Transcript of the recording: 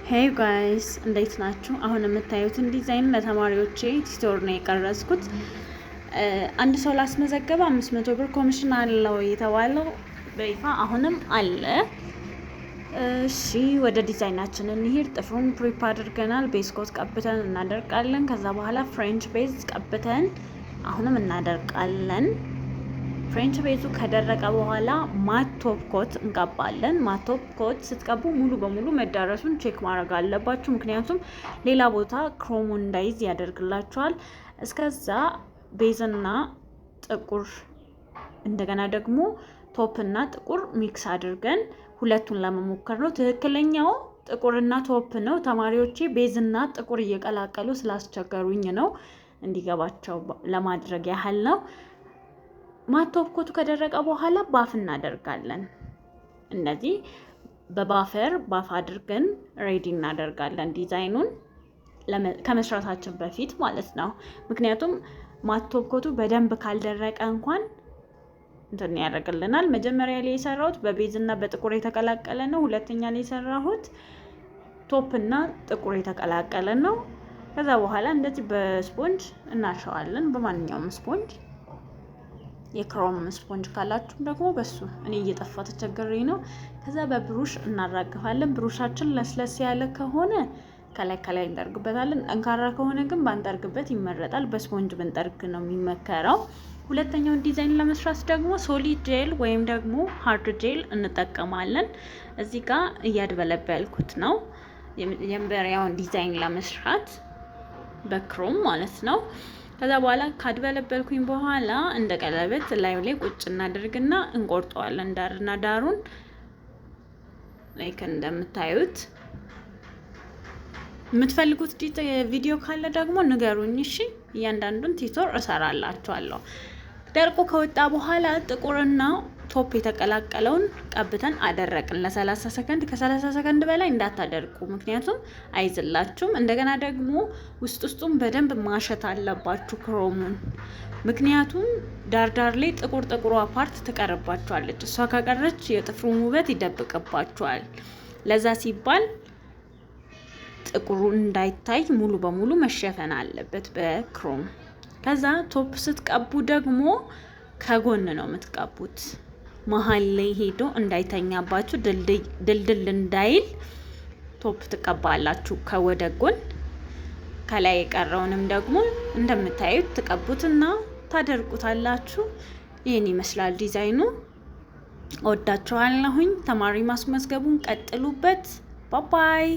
ሄይ ጋይስ እንዴት ናችሁ? አሁን የምታዩትን ዲዛይን ለተማሪዎቼ ቲቶር ነው የቀረጽኩት። አንድ ሰው ላስመዘገበ 500 ብር ኮሚሽን አለው የተባለው በይፋ አሁንም አለ። እሺ ወደ ዲዛይናችን እንሂድ። ጥፍሩን ፕሪፕ አድርገናል። ቤዝ ኮት ቀብተን እናደርቃለን። ከዛ በኋላ ፍሬንች ቤዝ ቀብተን አሁንም እናደርቃለን። ፍሬንች ቤዙ ከደረቀ በኋላ ማት ቶፕ ኮት እንቀባለን። ማት ቶፕ ኮት ስትቀቡ ሙሉ በሙሉ መዳረሱን ቼክ ማድረግ አለባችሁ፣ ምክንያቱም ሌላ ቦታ ክሮሙን እንዳይዝ ያደርግላችኋል። እስከዛ ቤዝና ጥቁር እንደገና ደግሞ ቶፕና ጥቁር ሚክስ አድርገን ሁለቱን ለመሞከር ነው። ትክክለኛው ጥቁርና ቶፕ ነው። ተማሪዎቼ ቤዝና ጥቁር እየቀላቀሉ ስላስቸገሩኝ ነው፣ እንዲገባቸው ለማድረግ ያህል ነው። ማት ቶፕ ኮቱ ከደረቀ በኋላ ባፍ እናደርጋለን። እነዚህ ባፍ አድርገን ሬዲ እናደርጋለን ዲዛይኑን ከመስራታችን በፊት ማለት ነው። ምክንያቱም ማት ቶፕ ኮቱ በደንብ ካልደረቀ እንኳን እንትን ያደርግልናል። መጀመሪያ ላይ የሰራሁት በቤዝ እና በጥቁር የተቀላቀለ ነው። ሁለተኛ ላይ የሰራሁት ቶፕ እና ጥቁር የተቀላቀለ ነው። ከዛ በኋላ እንደዚህ በስፖንጅ እናሸዋለን። በማንኛውም ስፖንጅ፣ የክሮም ስፖንጅ ካላችሁ ደግሞ በሱ። እኔ እየጠፋ ተቸግሬ ነው። ከዛ በብሩሽ እናራግፋለን። ብሩሻችን ለስለስ ያለ ከሆነ ከላይ እንጠርግበታለን። ጠንካራ ከሆነ ግን ባንጠርግበት ይመረጣል። በስፖንጅ ብንጠርግ ነው የሚመከረው። ሁለተኛውን ዲዛይን ለመስራት ደግሞ ሶሊድ ጄል ወይም ደግሞ ሃርድ ጄል እንጠቀማለን። እዚህ ጋር እያድበለበልኩት ነው የመጀመሪያውን ዲዛይን ለመስራት በክሮም ማለት ነው። ከዛ በኋላ ካድበለበልኩኝ በኋላ እንደ ቀለበት ላዩ ላይ ቁጭ እናደርግና እንቆርጠዋለን ዳርና ዳሩን ላይክ እንደምታዩት። የምትፈልጉት ቪዲዮ ካለ ደግሞ ንገሩኝ እሺ፣ እያንዳንዱን ቲቶር እሰራላችኋለሁ። ደርቆ ከወጣ በኋላ ጥቁርና ቶፕ የተቀላቀለውን ቀብተን አደረቅን ለ30 ሰከንድ። ከ30 ሰከንድ በላይ እንዳታደርቁ፣ ምክንያቱም አይዝላችሁም። እንደገና ደግሞ ውስጡን በደንብ ማሸት አለባችሁ ክሮሙን፣ ምክንያቱም ዳርዳር ላይ ጥቁሯ ፓርት ትቀርባችኋለች። እሷ ከቀረች የጥፍሩን ውበት ይደብቅባችኋል። ለዛ ሲባል ጥቁሩ እንዳይታይ ሙሉ በሙሉ መሸፈን አለበት በክሮም። ከዛ ቶፕ ስትቀቡ ደግሞ ከጎን ነው የምትቀቡት፣ መሀል ላይ ሄዶ እንዳይተኛባችሁ፣ ድልድል እንዳይል ቶፕ ትቀባላችሁ ከወደ ጎን። ከላይ የቀረውንም ደግሞ እንደምታዩት ትቀቡትና ታደርቁታላችሁ። ይህን ይመስላል ዲዛይኑ። ወዳችኋለሁኝ። ተማሪ ማስመዝገቡን ቀጥሉበት። ባባይ